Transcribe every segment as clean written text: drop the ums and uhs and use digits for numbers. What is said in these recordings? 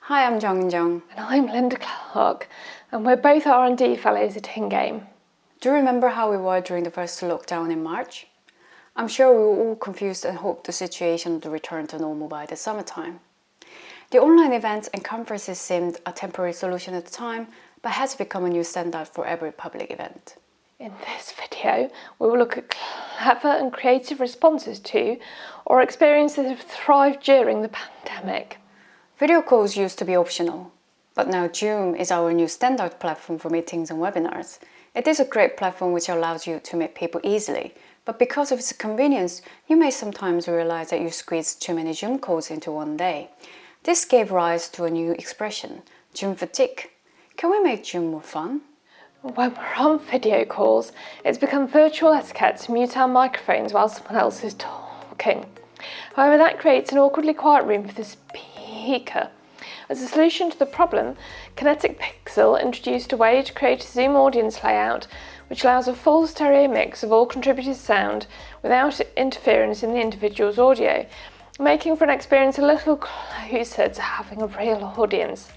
Hi, I'm Jung. And I'm Linda Clark, and we're both R&D fellows at Ingame. Do you remember how we were during the first lockdown in March? I'm sure we were all confused and hoped the situation would return to normal by the summertime. The online events and conferences seemed a temporary solution at the time, but has become a new standard for every public event. In this video, we will look at clever and creative responses to, or experiences that have thrived during the pandemic. Video calls used to be optional, but now Zoom is our new standard platform for meetings and webinars. It is a great platform which allows you to meet people easily, but because of its convenience, you may sometimes realize that you squeezed too many Zoom calls into one day. This gave rise to a new expression, Zoom fatigue. Can we make Zoom more fun? When we're on video calls, it's become virtual etiquette to mute our microphones while someone else is talking. However, that creates an awkwardly quiet room for the speaker. As a solution to the problem, Kinetic Pixel introduced a way to create a Zoom audience layout which allows a full stereo mix of all contributors' sound without interference in the individual's audio, making for an experience a little closer to having a real audience.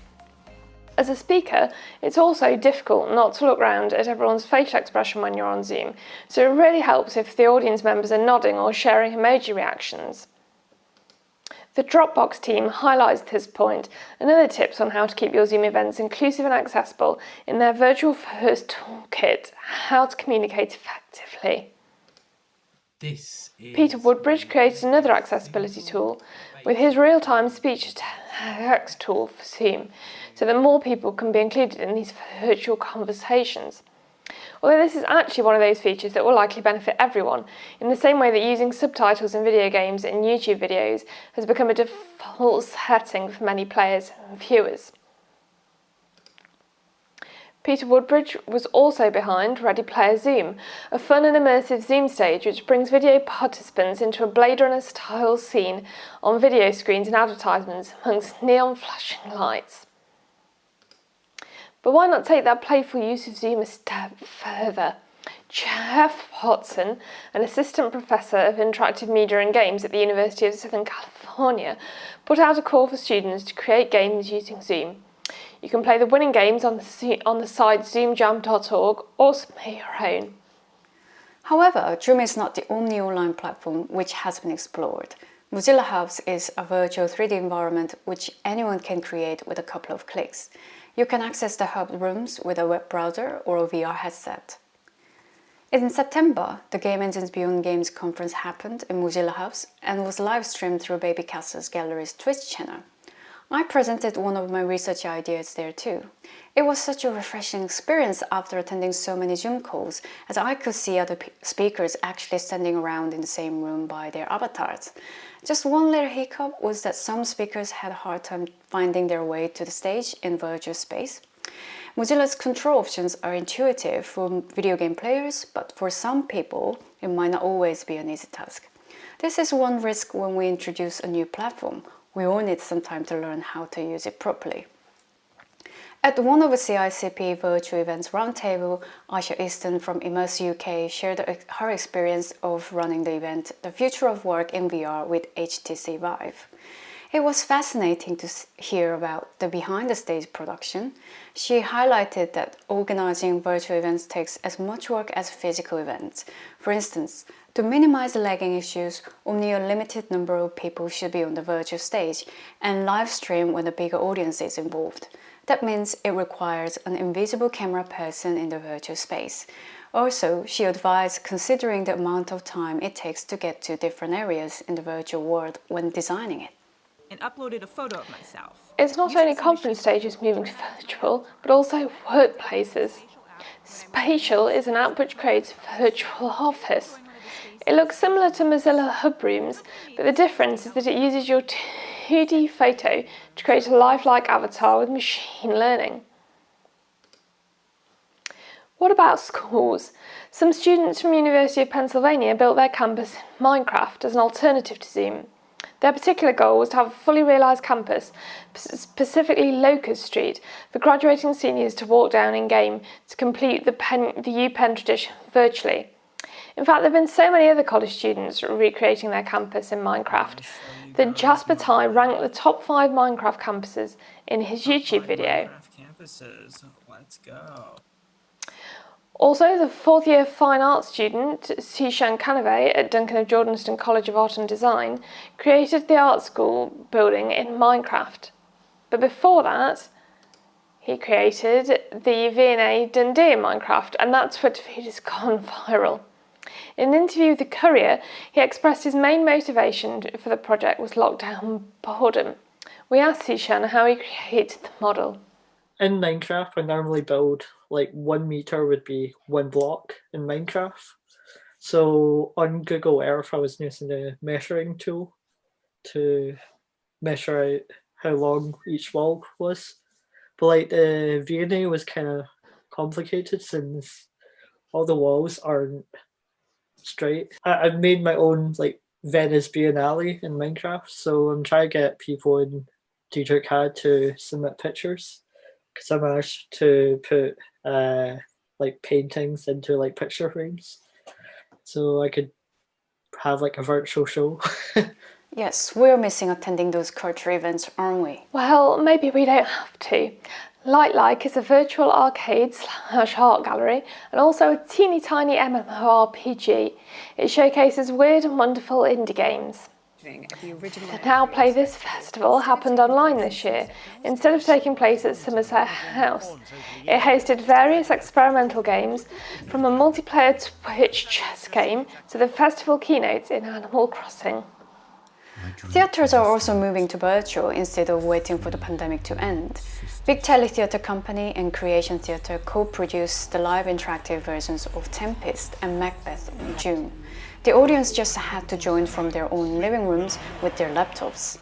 As a speaker, it's also difficult not to look around at everyone's facial expression when you're on Zoom, so it really helps if the audience members are nodding or sharing emoji reactions. The Dropbox team highlights this point and other tips on how to keep your Zoom events inclusive and accessible in their Virtual First Toolkit, How to Communicate Effectively. Peter Woodbridge created another accessibility tool with his real-time speech-to-text tool for Zoom, so that more people can be included in these virtual conversations. Although this is actually one of those features that will likely benefit everyone, in the same way that using subtitles in video games and YouTube videos has become a default setting for many players and viewers. Peter Woodbridge was also behind Ready Player Zoom, a fun and immersive Zoom stage which brings video participants into a Blade Runner-style scene on video screens and advertisements amongst neon flashing lights. But why not take that playful use of Zoom a step further? Jeff Watson, an assistant professor of interactive media and games at the University of Southern California, put out a call for students to create games using Zoom. You can play the winning games on the site zoomjam.org or submit your own. However, Zoom is not the only online platform which has been explored. Mozilla House is a virtual 3D environment which anyone can create with a couple of clicks. You can access the hub rooms with a web browser or a VR headset. In September, the Game Engines Beyond Games conference happened in Mozilla House and was live streamed through Baby Castles Gallery's Twitch channel. I presented one of my research ideas there too. It was such a refreshing experience after attending so many Zoom calls, as I could see other speakers actually standing around in the same room by their avatars. Just one little hiccup was that some speakers had a hard time finding their way to the stage in virtual space. Mozilla's control options are intuitive for video game players, but for some people, it might not always be an easy task. This is one risk when we introduce a new platform. We all need some time to learn how to use it properly. At one of the CICP virtual events roundtable, Aisha Easton from Immerse UK shared her experience of running the event The Future of Work in VR with HTC Vive. It was fascinating to hear about the behind-the-stage production. She highlighted that organizing virtual events takes as much work as physical events. For instance, to minimize lagging issues, only a limited number of people should be on the virtual stage and live stream when a bigger audience is involved. That means it requires an invisible camera person in the virtual space. Also, she advised considering the amount of time it takes to get to different areas in the virtual world when designing it. And uploaded a photo of myself. It's not only conference stages moving to virtual, but also workplaces. Spatial is an app which creates a virtual office. It looks similar to Mozilla Hub Rooms, but the difference is that it uses your 2D photo to create a lifelike avatar with machine learning. What about schools? Some students from University of Pennsylvania built their campus in Minecraft as an alternative to Zoom. Their particular goal was to have a fully realised campus, specifically Locust Street, for graduating seniors to walk down in-game to complete the UPenn tradition virtually. In fact, there have been so many other college students recreating their campus in Minecraft that Jasper Ty ranked the top 5 Minecraft campuses in his YouTube video. Let's go. Also, the 4th year fine arts student, Sishan Kanave at Duncan of Jordanston College of Art and Design, created the art school building in Minecraft. But before that, he created the V&A Dundee in Minecraft, and that Twitter feed has gone viral. In an interview with The Courier, he expressed his main motivation for the project was lockdown boredom. We asked Sishan how he created the model. In Minecraft, I normally build like 1 meter would be 1 block in Minecraft. So on Google Earth, I was using a measuring tool to measure out how long each wall was. But like the V&A was kind of complicated since all the walls aren't straight. I've made my own like Venice Biennale in Minecraft, so I'm trying to get people in DJCAD to submit pictures, because I managed to put like paintings into like picture frames, so I could have like a virtual show. Yes, we're missing attending those culture events, aren't we? Well, maybe we don't have to. Like is a virtual arcade / art gallery and also a teeny tiny MMORPG. It showcases weird and wonderful indie games. The Now Play This festival happened online this year, instead of taking place at Mozilla House. It hosted various experimental games, from a multiplayer Twitch chess game to the festival keynotes in Animal Crossing. Theatres are also moving to virtual instead of waiting for the pandemic to end. Big Telly Theatre Company and Creation Theatre co-produced the live interactive versions of Tempest and Macbeth in June. The audience just had to join from their own living rooms with their laptops.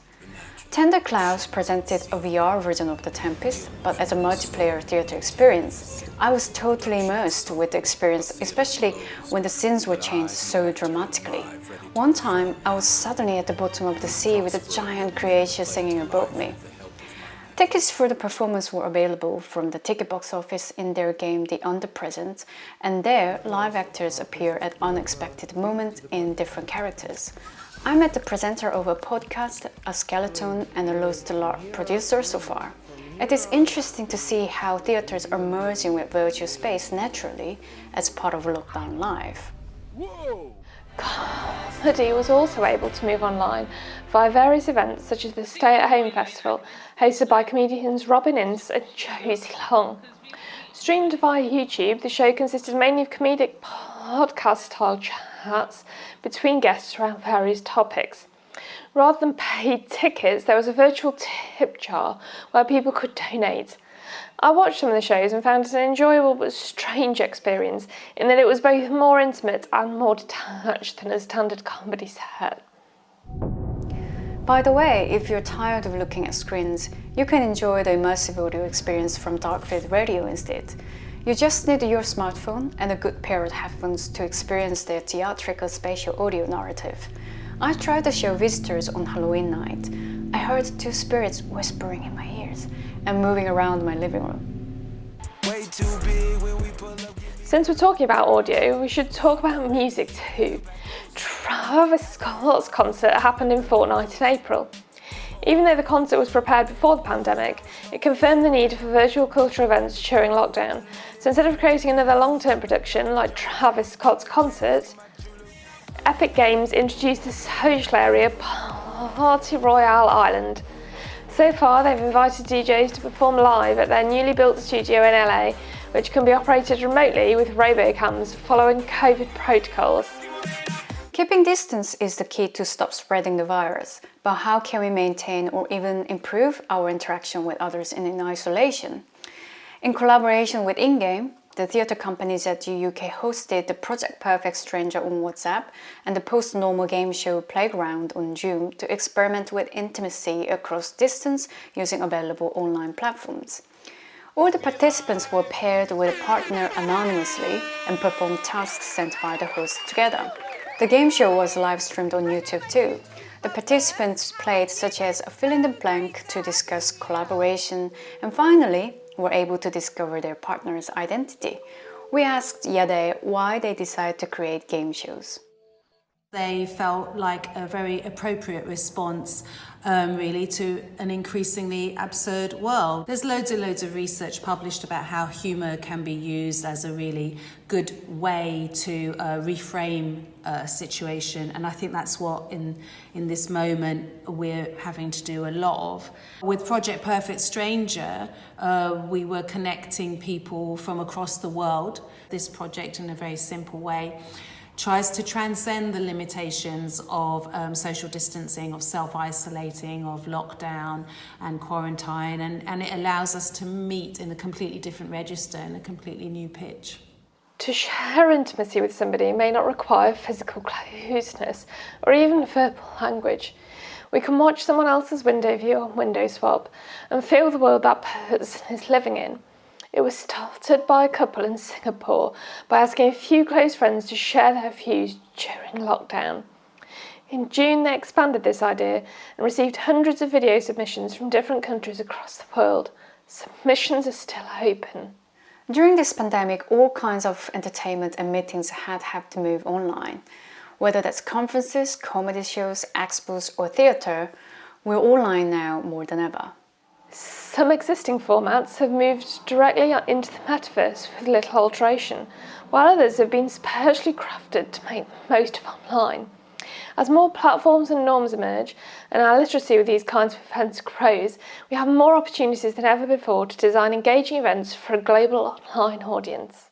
Tender Clouds presented a VR version of The Tempest, but as a multiplayer theatre experience. I was totally immersed with the experience, especially when the scenes were changed so dramatically. One time, I was suddenly at the bottom of the sea with a giant creature singing above me. Tickets for the performance were available from the ticket box office in their game The Underpresent, and there live actors appear at unexpected moments in different characters. I met the presenter of a podcast, a skeleton, and a Lost to Lark producer so far. It is interesting to see how theatres are merging with virtual space naturally as part of lockdown life. Whoa! Comedy was also able to move online via various events such as the Stay at Home Festival, hosted by comedians Robin Ince and Josie Long. Streamed via YouTube, the show consisted mainly of comedic podcast-style chats between guests around various topics. Rather than paid tickets, there was a virtual tip jar where people could donate. I watched some of the shows and found it an enjoyable but strange experience in that it was both more intimate and more detached than a standard comedy set. By the way, if you're tired of looking at screens, you can enjoy the immersive audio experience from Darkfield Radio instead. You just need your smartphone and a good pair of headphones to experience the theatrical spatial audio narrative. I tried the show Visitors on Halloween night. I heard 2 spirits whispering in my ears and moving around my living room. Since we're talking about audio, we should talk about music too. Travis Scott's concert happened in Fortnite in April. Even though the concert was prepared before the pandemic, it confirmed the need for virtual cultural events during lockdown. So instead of creating another long-term production like Travis Scott's concert, Epic Games introduced the social area Party Royale Island. So far, they've invited DJs to perform live at their newly built studio in LA, which can be operated remotely with robocams following COVID protocols. Keeping distance is the key to stop spreading the virus, but how can we maintain or even improve our interaction with others in isolation? In collaboration with Ingame, the theatre companies at the UK hosted the Project Perfect Stranger on WhatsApp and the post-normal game show Playground on Zoom to experiment with intimacy across distance using available online platforms. All the participants were paired with a partner anonymously and performed tasks sent by the host together. The game show was live streamed on YouTube too. The participants played such as a fill in the blank to discuss collaboration and finally were able to discover their partner's identity. We asked Yade why they decided to create game shows. They felt like a very appropriate response really to an increasingly absurd world. There's loads of research published about how humour can be used as a really good way to reframe a situation, and I think that's what in this moment we're having to do a lot of. With Project Perfect Stranger, we were connecting people from across the world. This project, in a very simple way, tries to transcend the limitations of social distancing, of self-isolating, of lockdown and quarantine, and it allows us to meet in a completely different register, in a completely new pitch. To share intimacy with somebody may not require physical closeness or even verbal language. We can watch someone else's window view on Window Swap and feel the world that person is living in. It was started by a couple in Singapore by asking a few close friends to share their views during lockdown. In June, they expanded this idea and received hundreds of video submissions from different countries across the world. Submissions are still open. During this pandemic, all kinds of entertainment and meetings had to move online. Whether that's conferences, comedy shows, expos or theatre, we're online now more than ever. Some existing formats have moved directly into the metaverse with little alteration, while others have been specially crafted to make the most of online. As more platforms and norms emerge and our literacy with these kinds of events grows, we have more opportunities than ever before to design engaging events for a global online audience.